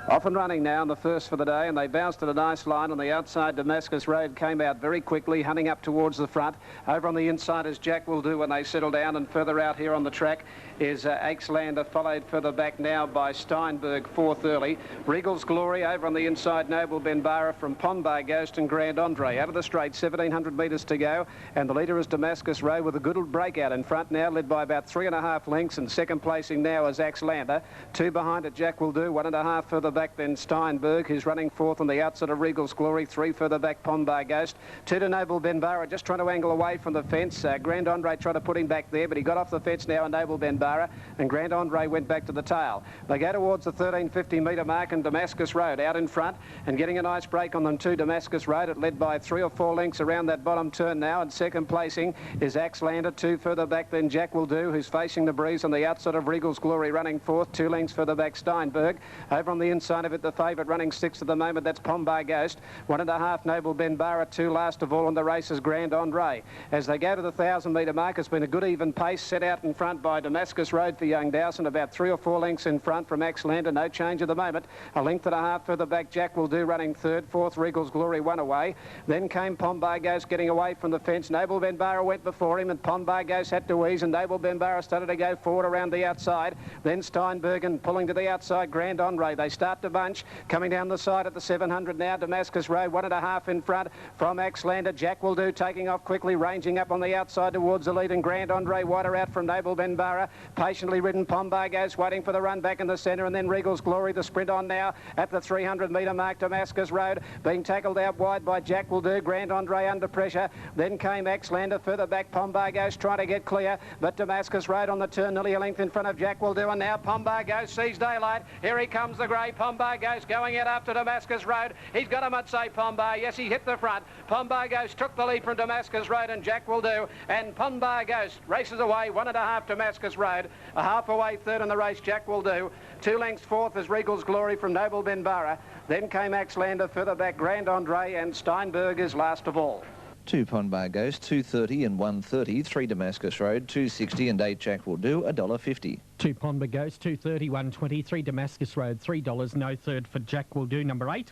Off and running now on the first for the day, and they bounced at a nice line on the outside. Damascus Road came out very quickly, hunting up towards the front. Over on the inside, as Jack will do when they settle down, and further out here on the track is Axlander, followed further back now by Steinberg, fourth early. Regal's Glory over on the inside, Noble Benbara from Pombay Ghost and Grand Andre. Out of the straight, 1,700 metres to go, and the leader is Damascus Road with a good breakout in front now, led by about 3.5 lengths, and second placing now is Axlander. Two behind it, Jack will do, 1.5 further back then Steinberg, who's running fourth on the outside of Regal's Glory. Three further back Pombay Ghost. Two to Noble Benbara, just trying to angle away from the fence. Grand Andre tried to put him back there, but he got off the fence now, and Noble Benbara, and Grand Andre went back to the tail. They go towards the 1,350 metre mark, and Damascus Road out in front and getting a nice break on them too. Damascus Road, it led by 3 or 4 lengths around that bottom turn now, and second placing is Axlander. Two further back then Jack will do, who's facing the breeze on the outside of Regal's Glory, running fourth. 2 lengths further back Steinberg. Over on the inside of it, the favourite running sixth at the moment, that's Pombay Ghost. 1.5 Noble Benbara. Two last of all on the race is Grand Andre. As they go to the 1,000 metre mark, it's been a good even pace set out in front by Damascus Road for young Dowson, about 3 or 4 lengths in front from Axlander. No change at the moment. A length and a half further back Jack will do, running third. Fourth Regal's Glory, 1 away. Then came Pombay Ghost getting away from the fence. Noble Benbara went before him, and Pombay Ghost had to ease, and Noble Benbara started to go forward around the outside. Then Steinberg, and pulling to the outside Grand Andre. They start to bunch. Coming down the side at the 700 now, Damascus Road, 1.5 in front from Axlander. Jack will do, taking off quickly, ranging up on the outside towards the lead, and Grand Andre wider out from Noble Benbara. Patiently ridden Pombay Ghost, waiting for the run back in the centre, and then Regal's Glory, the sprint on now at the 300 metre mark. Damascus Road being tackled out wide by Jack will do, Grand Andre under pressure. Then came Axlander, further back Pombay Ghost trying to get clear, but Damascus Road on the turn, nearly a length in front of Jack will do, and now Pombay Ghost sees daylight. Here he comes, the grey Pombay Ghost going out after Damascus Road. He's got him at say Pombay. Yes, he hit the front. Pombay Ghost took the lead from Damascus Road, and Jack will do, and Pombay Ghost races away, 1.5 Damascus Road. A half away third in the race, Jack will do. 2 lengths fourth is Regal's Glory from Noble Benbara. Then came Axlander, further back Grand Andre, and Steinberg is last of all. 2 Pombay Ghost, 2.30 and 1.30. 3 Damascus Road, 2.60 and 8 Jack will do, $1.50. 2 Pombay Ghost, 2.30, 1.20. 3 Damascus Road, $3. No third for Jack will do, number 8.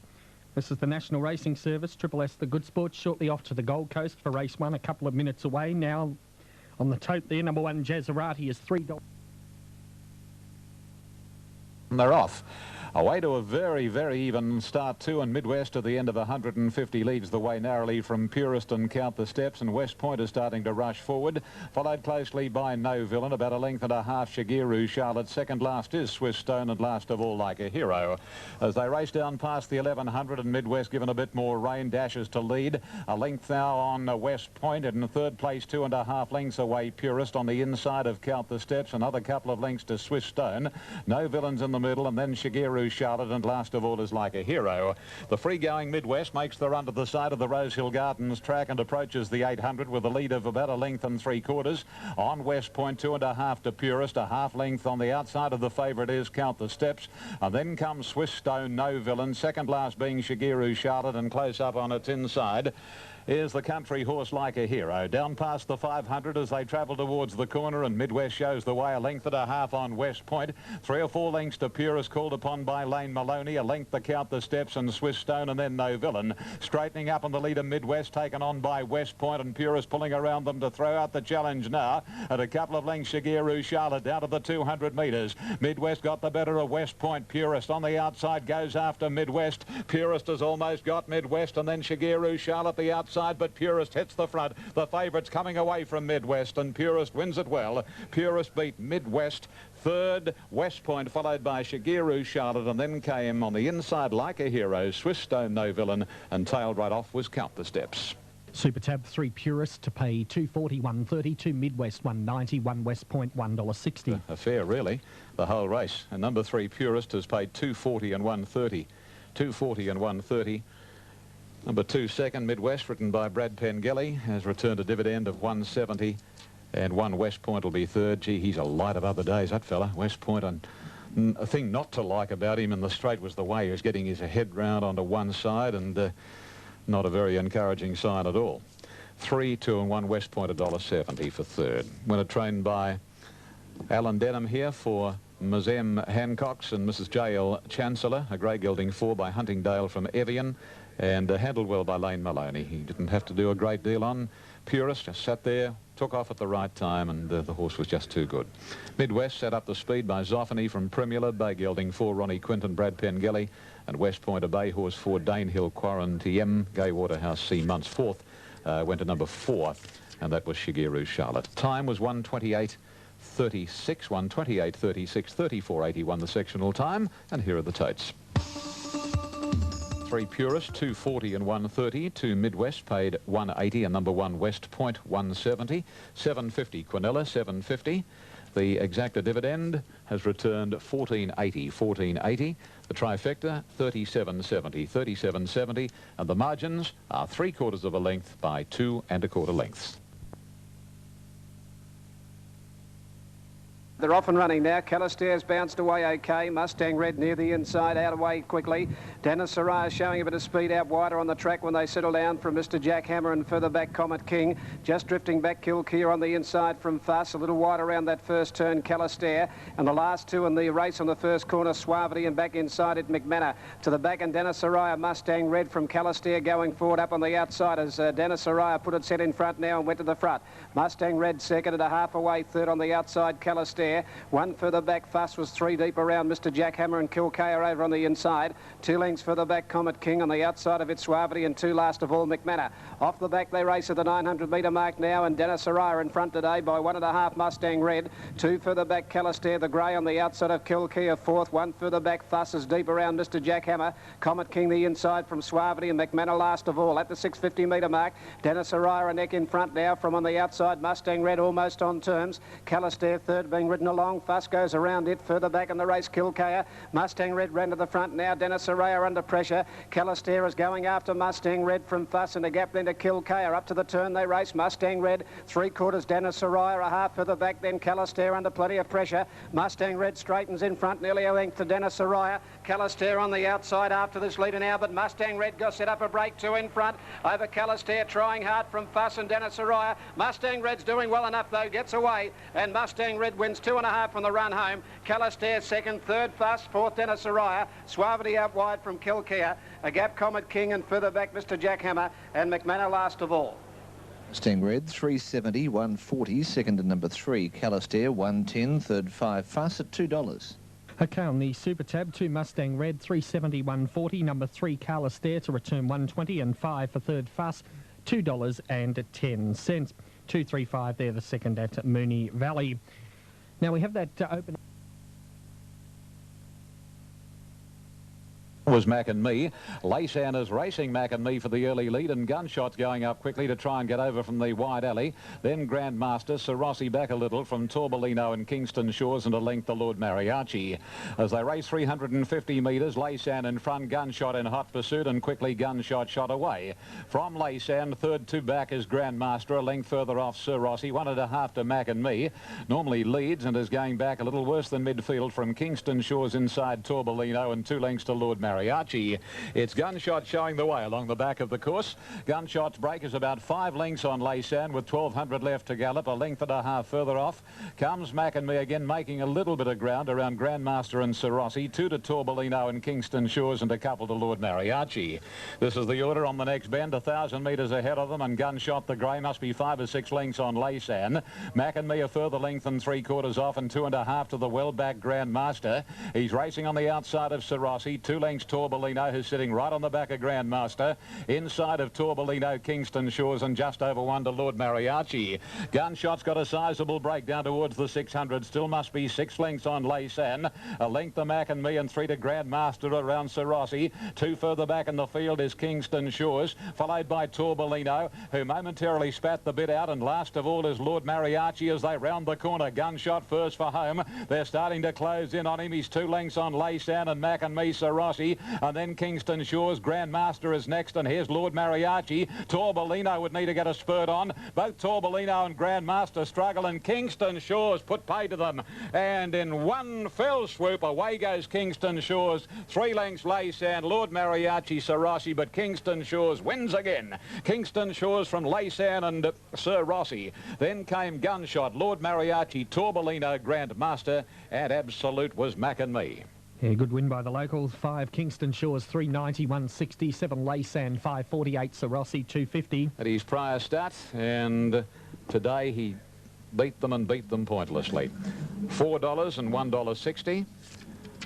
This is the National Racing Service, Triple S The Good Sports, shortly off to the Gold Coast for race 1, a couple of minutes away. Now on the tote there, number 1 Jazzarati is $3. They're off. Away to a very, very even start too, and Midwest at the end of 150 leads the way narrowly from Purist and Count the Steps, and West Point is starting to rush forward, followed closely by No Villain, about a length and a half Shigeru Charlotte. Second last is Swiss Stone, and last of all Like a Hero. As they race down past the 1100, and Midwest given a bit more rain, dashes to lead. A length now on West Point, and in third place 2.5 lengths away Purist on the inside of Count the Steps. Another couple of lengths to Swiss Stone. No Villains in the middle, and then Shigeru Charlotte, and last of all is Like a Hero. The free-going Midwest makes the run to the side of the Rosehill Gardens track and approaches the 800 with a lead of about a length and 3/4. On West Point, 2.5 to Purist, a half length on the outside of the favourite is Count the Steps, and then comes Swiss Stone, No Villain, second last being Shigeru Charlotte, and close up on its inside is the country horse Like a Hero. Down past the 500 as they travel towards the corner, and Midwest shows the way, a length and a half on West Point. 3 or 4 lengths to Purist, called upon by Lane Maloney. A length to Count the Steps and Swiss Stone, and then No Villain. Straightening up on the leader Midwest, taken on by West Point, and Purist pulling around them to throw out the challenge now. At a couple of lengths, Shigeru Charlotte down to the 200 metres. Midwest got the better of West Point. Purist on the outside goes after Midwest. Purist has almost got Midwest, and then Shigeru Charlotte the outside, but Purist hits the front. The favourites coming away from Midwest, and Purist wins it well. Purist beat Midwest. Third, West Point, followed by Shigeru Charlotte, and then came on the inside Like a Hero, Swiss Stone, No Villain, and tailed right off was Count the Steps. Super Tab 3 Purist to pay $2.40, $1.30, 2 Midwest $1.90, 1 West Point $1.60. A fair, really, the whole race. And number 3 Purist has paid $2.40 and $1.30. $2.40 and $1.30. Number 2 Second Midwest, written by Brad Pengelly, has returned a dividend of $1.70, and 1 West Point will be third. Gee, he's a light of other days, that fella, West Point. And a thing not to like about him in the straight was the way he was getting his head round onto one side, and not a very encouraging sign at all. 3, 2 and 1 West Point, $1.70 for third. Winner trained by Alan Denham here for Ms. M. Hancock's and Mrs. J.L. Chancellor, a grey gelding 4 by Huntingdale from Evian, and handled well by Lane Maloney. He didn't have to do a great deal on. Purist just sat there, took off at the right time, and the horse was just too good. Midwest set up the speed by Zoffany from Primula, Bay Gelding 4, Ronnie Quinton, Brad Pengelly, and West Point, a Bay Horse 4, Danehill, Quarantiem, Gay Waterhouse C. Munts 4th, went to number 4, and that was Shigeru Charlotte. Time was 1:28.36, 1:28.36, 34.81 the sectional time, and here are the totes. 3 Purist, 2:40 and 1:30. 2 Midwest paid 180 and number 1 West Point 170. 750 Quinella, 750. The exacta dividend has returned 1480, 1480. The trifecta 3770, 3770, and the margins are 3/4 of a length by 2 1/4 lengths. They're off and running now. Calistair's bounced away okay. Mustang Red near the inside, out away quickly. Dennis Soraya showing a bit of speed out wider on the track when they settle down from Mr. Jack Hammer, and further back Comet King. Just drifting back Kilkear on the inside from Fuss. A little wide around that first turn, Calistair. And the last two in the race on the first corner, Suavity, and back inside it, McManor. To the back, and Dennis Soraya, Mustang Red from Calistair going forward up on the outside as Dennis Soraya put it set in front now and went to the front. Mustang Red second, and a half away third on the outside, Calistair. One further back, Fuss was 3 deep around Mr. Jack Hammer and Kilkear over on the inside. 2 lengths further back, Comet King on the outside of it, Suavity, and 2 last of all, McManor. Off the back, they race at the 900-metre mark now, and Dennis Soraya in front today by 1.5 Mustang Red. 2 further back, Calistair, the grey on the outside of Kilkear 4th. 1 further back, Fuss is deep around Mr. Jack Hammer. Comet King the inside from Suavity, and McManor last of all at the 650-metre mark. Dennis Soraya a neck in front now from on the outside, Mustang Red almost on terms. Calistair third being ridden along. Fuss goes around it. Further back in the race, Kilkear. Mustang Red ran to the front now. Dennis Soraya under pressure. Calistair is going after Mustang Red from Fuss, and a gap then to Kilkear. Up to the turn they race. Mustang Red 3/4 Dennis Soraya, a half further back then Calistair under plenty of pressure. Mustang Red straightens in front, nearly a length to Dennis Soraya. Calistair on the outside after this leader now, but Mustang Red got set up a break 2 in front over Calistair, trying hard from Fuss and Dennis Soraya. Mustang Red's doing well enough though, gets away, and Mustang Red wins 2.5 from the run home. Calistair second, third Fuss, 4th Dennis Soraya. Suavity out wide from Kilkear. A gap Comet King, and further back Mr. Jack Hammer, and McManor last of all. Mustang Red 370, 140. Second and number 3 Calistair 110. Third 5 Fuss at $2. Okay, on the Super Tab, 2 Mustang Red, 370, 140. Number 3 Calistair to return 120, and 5 for third Fuss, $2.10. 235 there, the second at Moonee Valley. Now we have that open. Was Mac and Me. Laysan is racing Mac and Me for the early lead, and Gunshots going up quickly to try and get over from the wide alley. Then Grandmaster, Sir Rossi back a little from Torbolino and Kingston Shores, and a length to Lord Mariachi. As they race 350 metres, Laysan in front, Gunshot in hot pursuit, and quickly Gunshot shot away. From Laysan, third to back is Grandmaster, a length further off Sir Rossi, 1.5 to Mac and Me. Normally leads and is going back a little worse than midfield from Kingston Shores inside Torbolino, and 2 lengths to Lord Mariachi. It's Gunshot showing the way along the back of the course. Gunshot's break is about 5 lengths on Laysan with 1,200 left to gallop. A length and a half further off comes Mac and Me again, making a little bit of ground around Grandmaster and Sir Rossi. 2 to Torbolino and Kingston Shores, and a couple to Lord Mariachi. This is the order on the next bend, 1,000 metres ahead of them, and Gunshot the grey must be 5 or 6 lengths on Laysan. Mac and Me a further length and 3/4 off, and 2.5 to the well-backed Grandmaster. He's racing on the outside of Sir Rossi. 2 lengths Torbolino, who's sitting right on the back of Grandmaster. Inside of Torbolino, Kingston Shores, and just over 1 to Lord Mariachi. Gunshot's got a sizable break down towards the 600. Still must be 6 lengths on Laysan. A length to Mac and Me, and 3 to Grandmaster around Sir Rossi. 2 further back in the field is Kingston Shores, followed by Torbolino, who momentarily spat the bit out, and last of all is Lord Mariachi as they round the corner. Gunshot first for home. They're starting to close in on him. He's 2 lengths on Laysan and Mac and Me, Sir Rossi. Rossi, and then Kingston Shores. Grandmaster is next, and here's Lord Mariachi. Torbellino would need to get a spurt on. Both Torbellino and Grandmaster struggle, and Kingston Shores put pay to them. And in one fell swoop, away goes Kingston Shores. 3 lengths Laysan, Lord Mariachi, Sir Rossi, but Kingston Shores wins again. Kingston Shores from Laysan and Sir Rossi. Then came Gunshot, Lord Mariachi, Torbellino, Grandmaster, and Absolute was Mac and me. Yeah, good win by the locals. 5 Kingston Shores, 390, 167 Laysan, 548 Sir Rossi, 250. At his prior start, and today he beat them pointlessly. $4 and $1.60.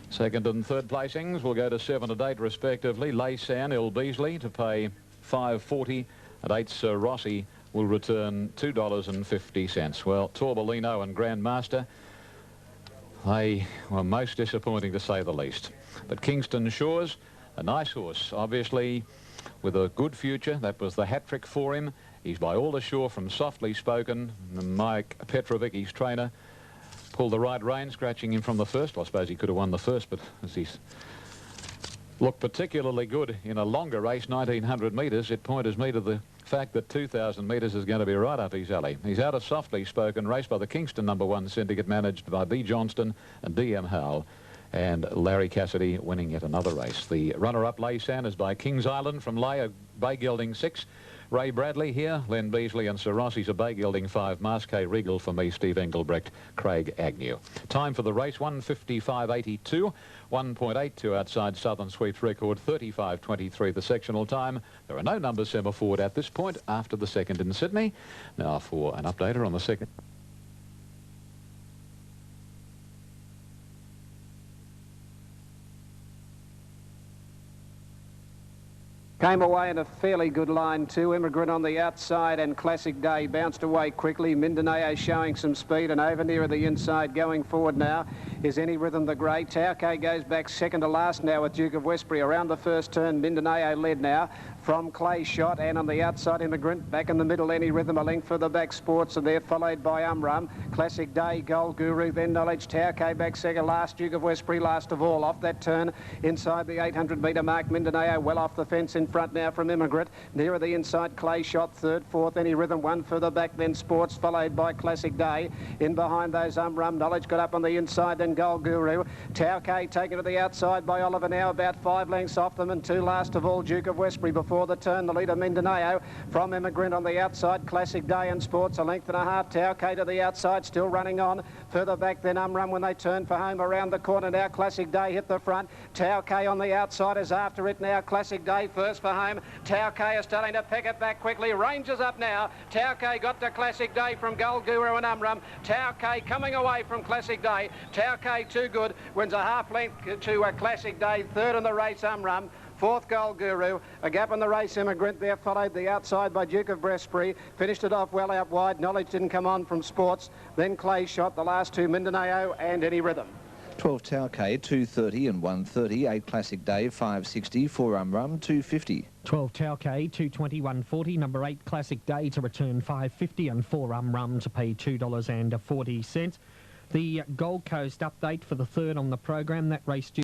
Second and third placings will go to 7 and 8 respectively. Laysan, Il Beasley to pay $5.40, and 8 Sir Rossi will return $2.50. Well, Torbellino and Grandmaster, they were most disappointing to say the least. But Kingston Shores, a nice horse, obviously with a good future. That was the hat-trick for him. He's by all ashore from Softly Spoken. Mike Petrovic, his trainer, pulled the right rein, scratching him from the first. Well, I suppose he could have won the first, but as he's looked particularly good in a longer race, 1900 metres, it points me to the fact that 2,000 metres is going to be right up his alley. He's out of Softly Spoken, raced by the Kingston #1 syndicate, managed by B. Johnston and D.M. Howell, and Larry Cassidy winning yet another race. The runner-up Laysan is by Kings Island from Leigh, Bay Gelding 6. Ray Bradley here, Len Beasley and Sir Rossi's a Bay Gelding 5, Masque Regal for me, Steve Engelbrecht, Craig Agnew. Time for the race, 1:55.82, 1.82 outside Southern Sweep's record, 35.23 the sectional time. There are no numbers semaphore at this point after the second in Sydney. Now for an updater on the second. Came away in a fairly good line too. Immigrant on the outside and Classic Day bounced away quickly. Mindanao showing some speed, and over near the inside going forward now is Any Rhythm the Grey. Tauke goes back second to last now with Duke of Westbury. Around the first turn, Mindanao led now from Clay Shot, and on the outside Immigrant. Back in the middle, Any Rhythm, a length further back Sports, and they're followed by Umrum, Classic Day, Gold Guru, then Knowledge. Tauke back second last, Duke of Westbury last of all. Off that turn inside the 800 metre mark, Mindanao well off the fence in front now from Immigrant. Nearer the inside, Clay Shot third, fourth Any Rhythm, one further back then Sports, followed by Classic Day. In behind those Umrum, Knowledge got up on the inside, then Gold Guru. Tauke taken to the outside by Oliver now, about 5 lengths off them, and two last of all Duke of Westbury. Before the turn, the leader Mindanao from Immigrant on the outside, Classic Day and Sports a length and a half. Tauke to the outside, still running on. Further back then Umrum when they turn for home around the corner now. Classic Day hit the front. Tauke on the outside is after it now. Classic Day first for home. Tauke is starting to pick it back quickly. Ranges up now. Tauke got to Classic Day from Gold Guru and Umrum. Tauke coming away from Classic Day. Tauke too good. Wins a half length to a Classic Day. Third in the race Umrum. Fourth Gold Guru, a gap in the race Immigrant there, followed the outside by Duke of Westbury, finished it off well out wide. Knowledge didn't come on from Sports, then Clay Shot, the last two Mindanao and Any Rhythm. 12 Tauke, 230 and 130, 8 Classic Day, 560, 4 Umrum, 250. 12 Tauke, 220, 140, number 8 Classic Day to return 550, and 4 Umrum to pay $2.40. The Gold Coast update for the third on the program, that race due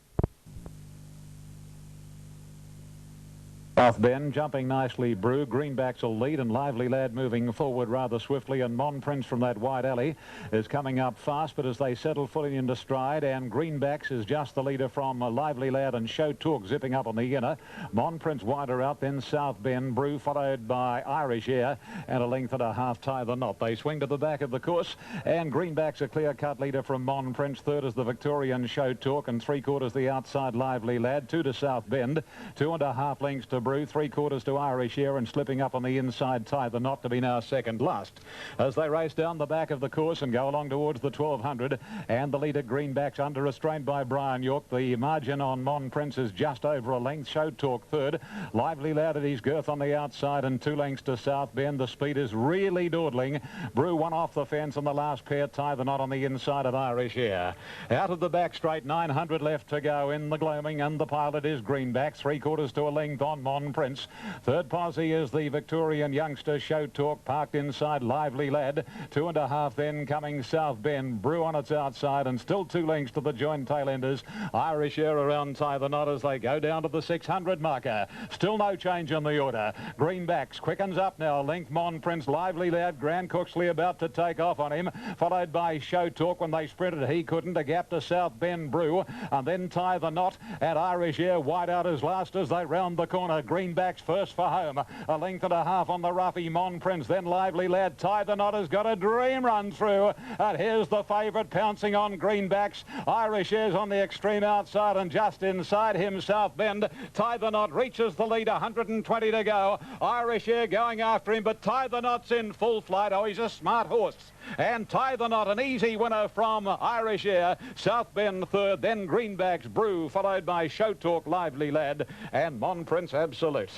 South Bend jumping nicely, Brew. Greenbacks will lead, and Lively Lad moving forward rather swiftly, and Mon Prince from that wide alley is coming up fast, but as they settle fully into stride, and Greenbacks is just the leader from Lively Lad, and Show Talk zipping up on the inner. Mon Prince wider out, then South Bend, Brew followed by Irish Air, and a length and a half Tie the Knot. They swing to the back of the course, and Greenbacks a clear-cut leader from Mon Prince. Third is the Victorian Show Talk, and 3/4 the outside Lively Lad. 2 to South Bend, 2.5 lengths to Brew, 3/4 to Irish Air, and slipping up on the inside Tie the Knot to be now second last. As they race down the back of the course and go along towards the 1200, and the leader Greenbacks under restraint by Brian York. The margin on Mon Prince is just over a length. Show Talk third. Lively Lad at his girth on the outside, and 2 lengths to South Bend. The speed is really dawdling. Brew one off the fence, and the last pair Tie the Knot on the inside of Irish Air. Out of the back straight, 900 left to go in the gloaming, and the pilot is Greenbacks. 3/4 to a length on Mon Mon Prince. Third posse is the Victorian youngster Show Talk, parked inside Lively Lad. 2.5 then coming South Bend. Brew on its outside, and still 2 lengths to the joint tailenders. Irish Air around Tie the Knot as they go down to the 600 marker. Still no change in the order. Greenbacks quickens up now. Length Mon Prince, Lively Lad, Grand Cooksley about to take off on him, followed by Show Talk. When they sprinted, he couldn't. A gap to South Bend Brew, and then Tie the Knot and Irish Air wide out as last as they round the corner. Greenbacks first for home. 1.5 lengths on the roughie Mon Prince, then Lively Lad. Tie the Knot has got a dream run through, and here's the favourite pouncing on Greenbacks. Irish Air's on the extreme outside, and just inside him South Bend. Tie the Knot reaches the lead, 120 to go. Irish Air going after him, but Tie the Knot's in full flight. Oh, he's a smart horse. And Tie the Knot, an easy winner from Irish Air. South Bend third, then Greenbacks Brew, followed by Show Talk, Lively Lad, and Mon Prince Absolute.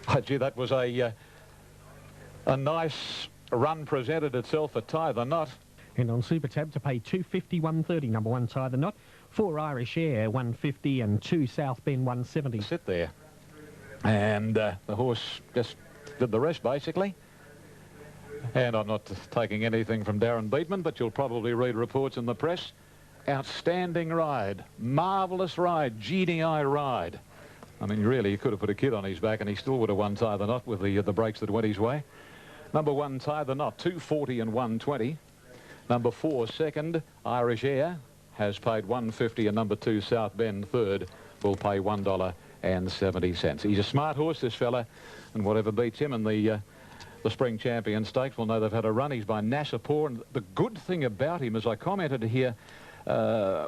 Oh, gee, that was a nice run presented itself for Tie the Knot. And on Super Tab to pay $2.50, $1.30, number 1 Tie the Knot. 4 Irish Air, $1.50, and 2 South Bend, $1.70. Sit there. And the horse just did the rest, basically. And I'm not taking anything from Darren Beatman, but you'll probably read reports in the press. Outstanding ride, marvellous ride, GDI ride. I mean, really, you could have put a kid on his back and he still would have won Tie the Knot with the breaks that went his way. Number 1, Tie the Knot, $2.40 and $1.20. Number 4, second, Irish Air, has paid $1.50, and number 2, South Bend, third, will pay $1.70. He's a smart horse, this fella, and whatever beats him in the Spring Champion Stakes will know they've had a run. He's by Nassapur, and the good thing about him, as I commented here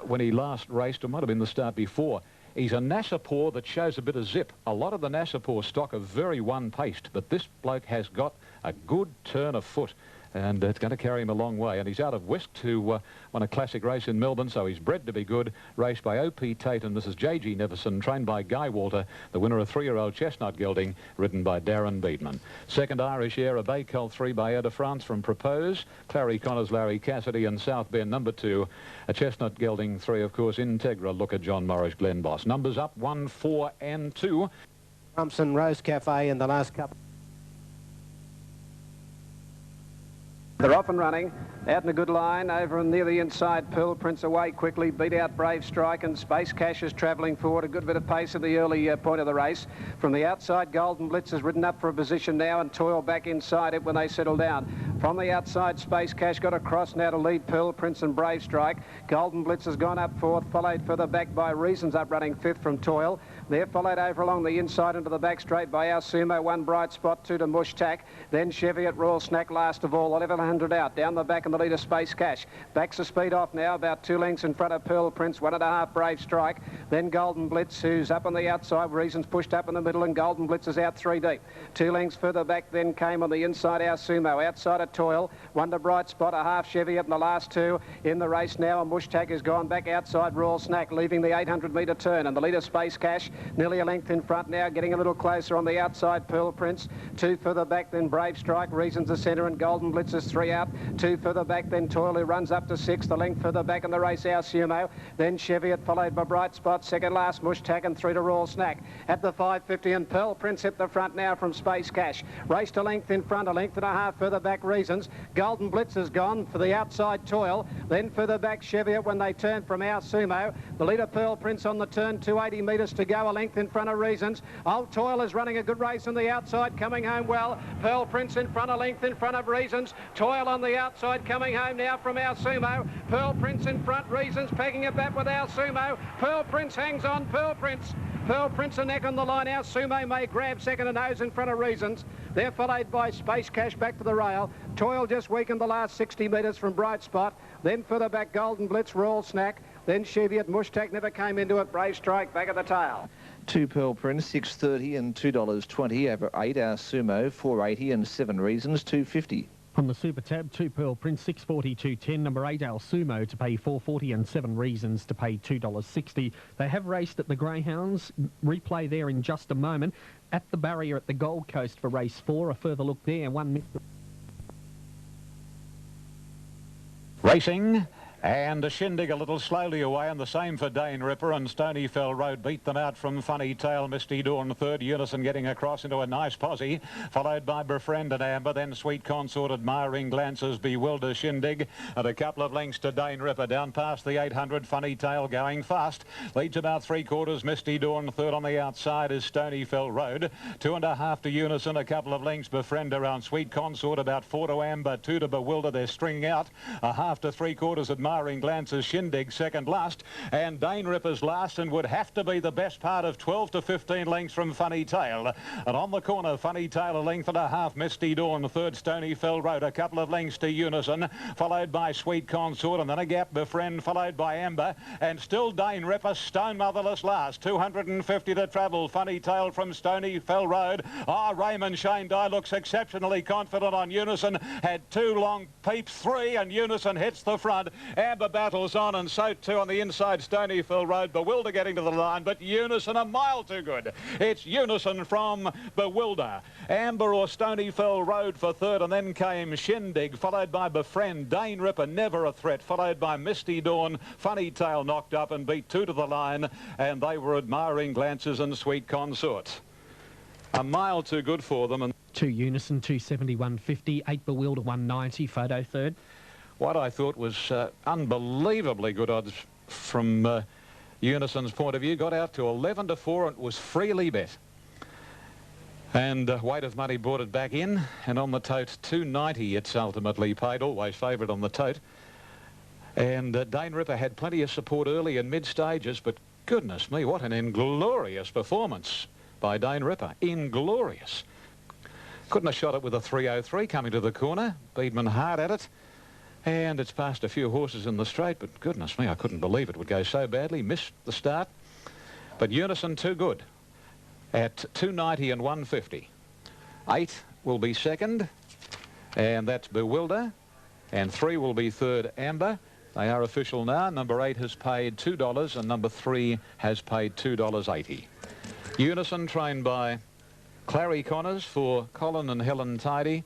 when he last raced, or might have been the start before, he's a Nassapur that shows a bit of zip. A lot of the Nassapur stock are very one-paced, but this bloke has got a good turn of foot, and it's going to carry him a long way. And he's out of Wisk to won a classic race in Melbourne, so he's bred to be good. Raced by O.P. Tate, and this is J.G. Neverson, trained by Guy Walter, the winner of 3-year-old Chestnut Gelding, ridden by Darren Beatman. Second, Irish Air, a Bay Colt 3 by Air de France from Propose, Clary Connors, Larry Cassidy, and South Bend, number 2. A Chestnut Gelding 3, of course, Integra, look at John Morris, Glen Boss. Numbers up, 1, 4, and 2. Thompson Rose Cafe in the last couple. They're off and running, out in a good line, over and near the inside. Pearl Prince away quickly, beat out Brave Strike, and Space Cash is travelling forward. A good bit of pace at the early point of the race. From the outside, Golden Blitz has ridden up for a position now and Toil back inside it when they settle down. From the outside, Space Cash got across now to lead Pearl Prince and Brave Strike. Golden Blitz has gone up fourth, followed further back by Reasons up running fifth from Toil. They're followed over along the inside into the back straight by Our Sumo, 1 Bright Spot, 2 to Mush Tack. Then Chevy at Royal Snack last of all, 1100 out. Down the back and the leader Space Cash. Backs the speed off now, about 2 lengths in front of Pearl Prince, 1.5 Brave Strike. Then Golden Blitz, who's up on the outside. Reasons pushed up in the middle, and Golden Blitz is out 3 deep. 2 lengths further back then came on the inside Our Sumo. Outside of Toil, 1 to Bright Spot, a half Chevy up in the last 2 in the race now, and Mush Tack has gone back outside Royal Snack, leaving the 800-metre turn, and the leader Space Cash nearly a length in front now, getting a little closer on the outside. Pearl Prince, 2 further back then Brave Strike. Reasons the centre, and Golden Blitz is 3 out. 2 further back then Toil, who runs up to 6. The length further back in the race Our Sumo. Then Cheviot followed by Bright Spot. Second last Mush Tack, and 3 to Royal Snack. At the 550, and Pearl Prince hit the front now from Space Cash. Raced a length in front, a length and a half further back Reasons. Golden Blitz has gone for the outside Toil. Then further back Cheviot when they turn from Our Sumo. The leader Pearl Prince on the turn, 280 metres to go, a length in front of Reasons. Old Toil is running a good race on the outside, coming home well. Pearl Prince in front, a length in front of Reasons. Toil on the outside, coming home now from Our Sumo. Pearl Prince in front, Reasons pegging it back with Our Sumo. Pearl Prince hangs on, Pearl Prince a neck on the line. Our Sumo may grab second and nose in front of Reasons. They're followed by Space Cash back to the rail. Toil just weakened the last 60 metres from Bright Spot. Then further back Golden Blitz, Royal Snack. Then Cheviot, Mush Tack never came into it. Brave Strike back at the tail. 2 Pearl Prince, $6.30 and $2.20. Over 8 Our Sumo, $4.80 and 7 Reasons, $2.50. On the Super Tab, 2 Pearl Prince, $6.40, $2.10. Number 8, Our Sumo, to pay $4.40, and 7 Reasons to pay $2.60. They have raced at the Greyhounds. Replay there in just a moment. At the barrier at the Gold Coast for race 4. A further look there. 1 minute. Racing And the Shindig a little slowly away, and the same for Dane Ripper, and Stonyfell Road beat them out from Funny Tail. Misty Dawn third, Unison getting across into a nice posse, followed by Befriend and Amber, then Sweet Consort, Admiring Glances, Bewilder, Shindig, and a couple of lengths to Dane Ripper down past the 800. Funny Tail going fast, leads about 3/4. Misty Dawn third. On the outside is Stonyfell Road, 2.5 to Unison, a couple of lengths Befriend around Sweet Consort, about 4 to Amber, 2 to Bewilder. They're stringing out 1/2 to 3/4. Admiring Glances, Shindig second last, and Dane Ripper's last, and would have to be the best part of 12 to 15 lengths from Funny Tail. And on the corner, Funny Tail 1.5 lengths, Misty Dawn third, Stonyfell Road a couple of lengths to Unison, followed by Sweet Consort, and then a gap Befriend, followed by Amber, and still Dane Ripper, Stone Motherless last. 250 to travel. Funny Tail from Stonyfell Road. Raymond Shane Dye looks exceptionally confident on Unison. Had 2 long peeps, 3, and Unison hits the front. Amber battles on, and so too on the inside, Stonyfell Road. Bewilder getting to the line, but Unison a mile too good. It's Unison from Bewilder. Amber or Stonyfell Road for third, and then came Shindig, followed by Befriend. Dane Ripper, never a threat, followed by Misty Dawn. Funny Tail knocked up and beat 2 to the line, and they were Admiring Glances and Sweet Consort. A mile too good for them. And 2 Unison, 270, 150, 8 Bewilder, 190, Photo third. what I thought was unbelievably good odds from Unison's point of view. Got out to 11 to 4 and was freely bet. And Weight of Money brought it back in, and on the tote 290 it's ultimately paid, always favourite on the tote. And Dane Ripper had plenty of support early and mid-stages, but goodness me, what an inglorious performance by Dane Ripper. Inglorious. Couldn't have shot it with a 303 coming to the corner. Beedman hard at it. And it's past a few horses in the straight, but goodness me, I couldn't believe it would go so badly. Missed the start. But Unison too good at 290 and 150. 8 will be second, and that's Bewilder. And 3 will be third, Amber. They are official now. Number 8 has paid $2 and number 3 has paid $2.80. Unison trained by Clary Connors for Colin and Helen Tidy.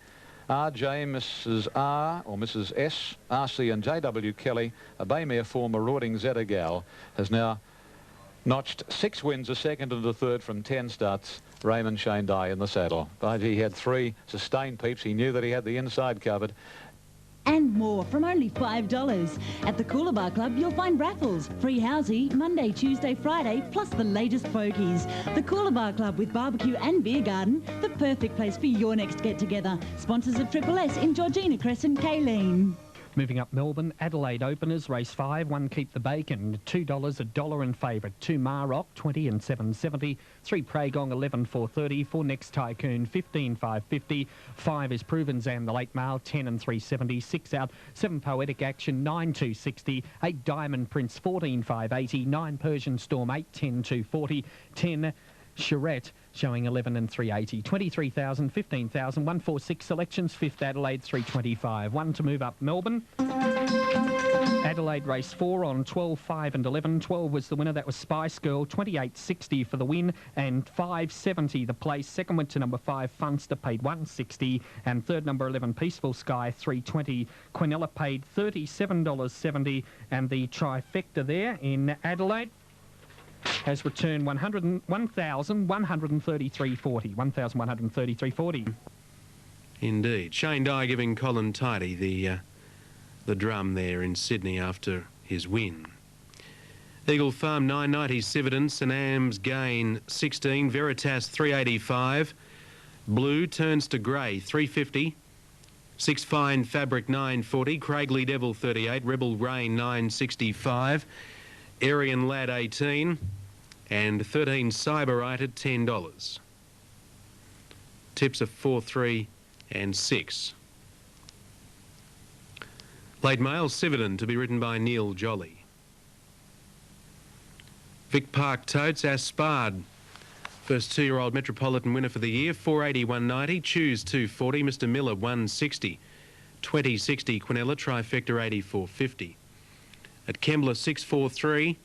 RJ, Mrs. R, or Mrs. S, RC and JW Kelly, a Baymare for Marauding Zetagal, has now notched 6 wins, a second and a third from 10 starts. Raymond Shane Dye in the saddle. But he had 3 sustained peeps. He knew that he had the inside covered. And more from only $5. At the Coolabah Club, you'll find raffles, free housey, Monday, Tuesday, Friday, plus the latest fogies. The Coolabah Club with barbecue and beer garden, the perfect place for your next get-together. Sponsors of Triple S in Georgina Crescent, Kayleen. Moving up Melbourne, Adelaide Openers, race 5, 1 Keep the Bacon, $2, $1 in favourite, 2 Maroc, 20 and 770, 3 Pragong, 11 430, 4 Next Tycoon, 15 550, 5 is Proven Zam, the late male, 10 and 370, 6 out, 7 Poetic Action, 9 260, 8 Diamond Prince, 14 580, 9 Persian Storm, 8 10 240, 10 Charette showing 11 and 380, 23,000, 15,000, 146 selections, 5th Adelaide 325. 1 to move up Melbourne. Adelaide race 4 on 12, 5 and 11. 12 was the winner. That was Spice Girl. 28.60 for the win and 5.70 the place. Second went to number 5 Funster, paid 160, and third number 11 Peaceful Sky 320. Quinella paid $37.70, and the trifecta there in Adelaide has returned 1,133.40. 1,133.40. Indeed. Shane Dye giving Colin Tidy the drum there in Sydney after his win. Eagle Farm 990, Civitan, St Am's Gain 16, Veritas 385, Blue turns to grey 350, 6 Fine Fabric 940, Craigley Devil 38, Rebel Rain 965, Aryan Lad 18, and 13 Cyberite at $10. Tips of 4, 3 and 6. Late Mail Civitan to be written by Neil Jolly. Vic Park Totes Aspard, first 2-year-old Metropolitan winner for the year, 480 190, Choose 240, Mr Miller 160, 2060 Quinella, Trifecta 8450. At Kembla 643,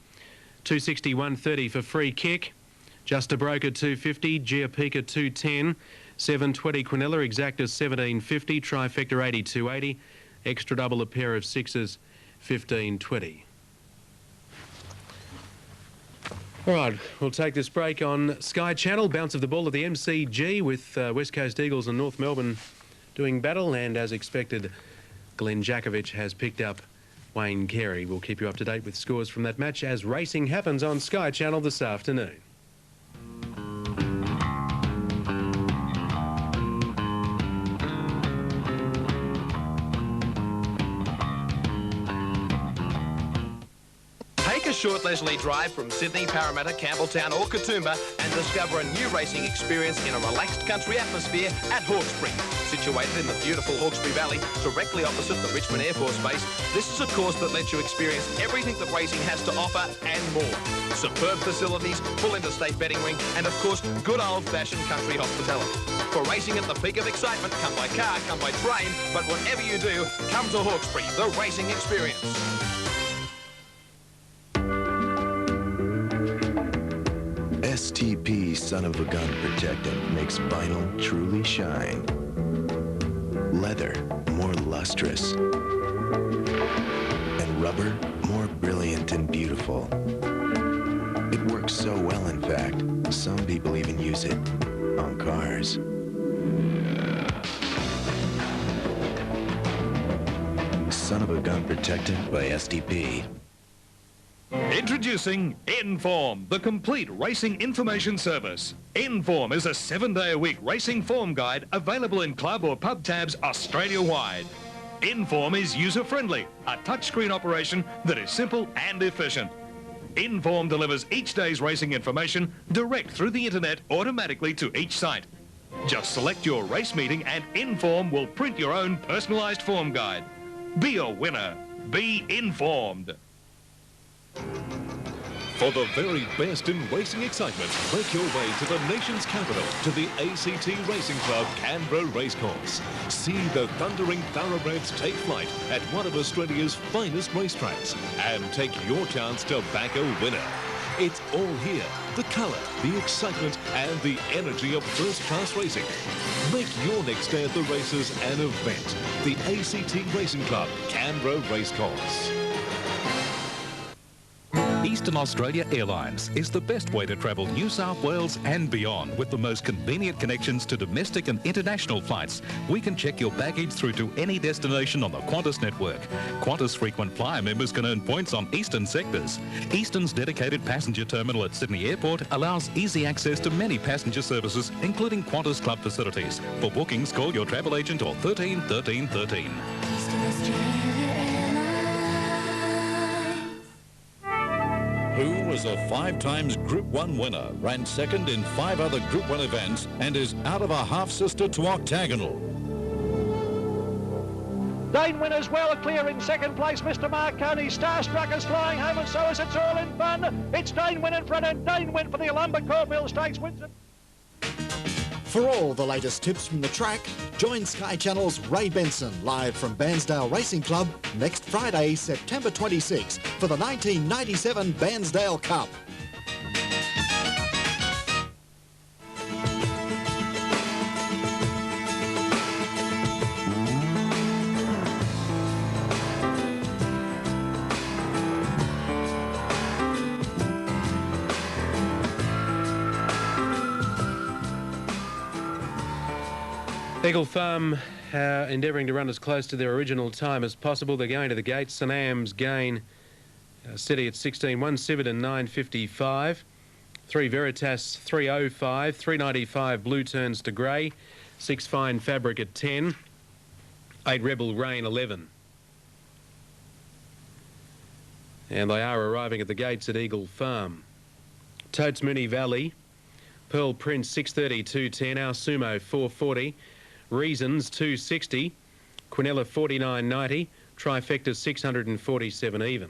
260 130 for Free Kick, Just a Broker 250, Giapika 210, 720 Quinella, Exacta 1750, Trifecta 8280, Extra Double a pair of 6s 15.20. All right, we'll take this break on Sky Channel. Bounce of the ball at the MCG with West Coast Eagles and North Melbourne doing battle. And as expected, Glenn Jakovic has picked up Wayne Carey. We'll keep you up to date with scores from that match as racing happens on Sky Channel this afternoon. Take a short leisurely drive from Sydney, Parramatta, Campbelltown or Katoomba and discover a new racing experience in a relaxed country atmosphere at Hawkesbury. Situated in the beautiful Hawkesbury Valley, directly opposite the Richmond Air Force Base, this is a course that lets you experience everything that racing has to offer and more. Superb facilities, full interstate betting ring and, of course, good old-fashioned country hospitality. For racing at the peak of excitement, come by car, come by train, but whatever you do, come to Hawkesbury, the racing experience. STP Son of a Gun Protectant makes vinyl truly shine. Leather more lustrous. And rubber more brilliant and beautiful. It works so well, in fact, some people even use it on cars. Son of a Gun Protectant by STP. Introducing Inform, the complete racing information service. Inform is a 7-day-a-week racing form guide available in club or pub tabs Australia-wide. Inform is user-friendly, a touchscreen operation that is simple and efficient. Inform delivers each day's racing information direct through the internet automatically to each site. Just select your race meeting and Inform will print your own personalised form guide. Be a winner. Be informed. For the very best in racing excitement, make your way to the nation's capital, to the ACT Racing Club Canberra Racecourse. See the thundering thoroughbreds take flight at one of Australia's finest racetracks and take your chance to back a winner. It's all here. The colour, the excitement and the energy of first-class racing. Make your next day at the races an event. The ACT Racing Club Canberra Racecourse. Eastern Australia Airlines is the best way to travel New South Wales and beyond with the most convenient connections to domestic and international flights. We can check your baggage through to any destination on the Qantas network. Qantas frequent flyer members can earn points on Eastern sectors. Eastern's dedicated passenger terminal at Sydney Airport allows easy access to many passenger services, including Qantas club facilities. For bookings, call your travel agent or 13 13 13. Who was a 5 times Group 1 winner, ran second in 5 other Group 1 events, and is out of a half-sister to octagonal. Dane Win as well, clear in second place, Mr. Marconi. Starstruck is flying home and so is It's All in Fun. It's Dane Win in front and Dane Win for the Olumba Cornwall Stakes wins it. For all the latest tips from the track, join Sky Channel's Ray Benson live from Bairnsdale Racing Club next Friday, September 26 for the 1997 Bairnsdale Cup. Eagle Farm endeavouring to run as close to their original time as possible. They're going to the gate. St Am's Gain steady at 16. 1 Civitan 9.55. 3 Veritas 3.05. 3.95 Blue Turns to Grey. 6 Fine Fabric at 10. 8 Rebel Rain 11. And they are arriving at the gates at Eagle Farm. Totes Mooney Valley. Pearl Prince 6.30 2.10. Our Sumo 4.40. Reasons 260, Quinella 49.90, Trifecta 647 even.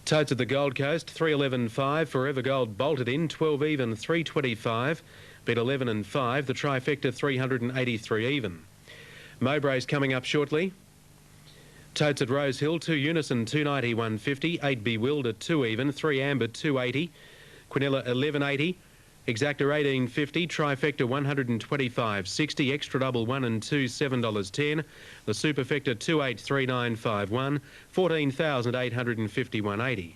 Totes at the Gold Coast 3.11.5, Forever Gold bolted in 12 even 3.25, bet 11 and 5, the Trifecta 383 even. Mowbray's coming up shortly. Totes at Rose Hill 2 Unison 2.90 1.50, 8 Bewildered 2 even, 3 Amber 2.80, Quinella 11.80. Exacta 18.50, Trifecta 125.60, Extra Double 1 and 2 $7.10, the Superfecta 283951, 14,851.80.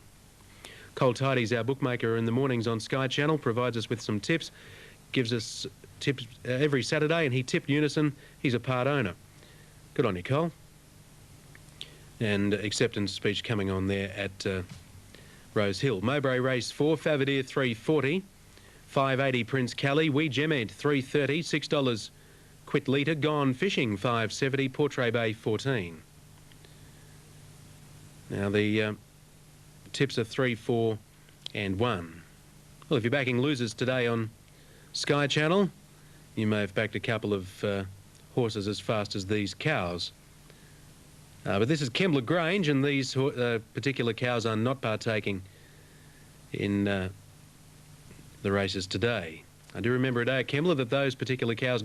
Cole Tidy's our bookmaker in the mornings on Sky Channel, provides us with some tips, gives us tips every Saturday, and he tipped Unison. He's a part owner. Good on you, Cole. And acceptance speech coming on there at Rose Hill. Mowbray Race 4, Favadir 340, 580 Prince Kelly, Wee Gemed 330, $6 Quit Litre, Gone Fishing 570, Portrait Bay 14. Now the tips are 3, 4 and 1. Well, if you're backing losers today on Sky Channel, you may have backed a couple of horses as fast as these cows. But this is Kembla Grange, and these particular cows are not partaking in the races today. I do remember a day at Kembla that those particular cows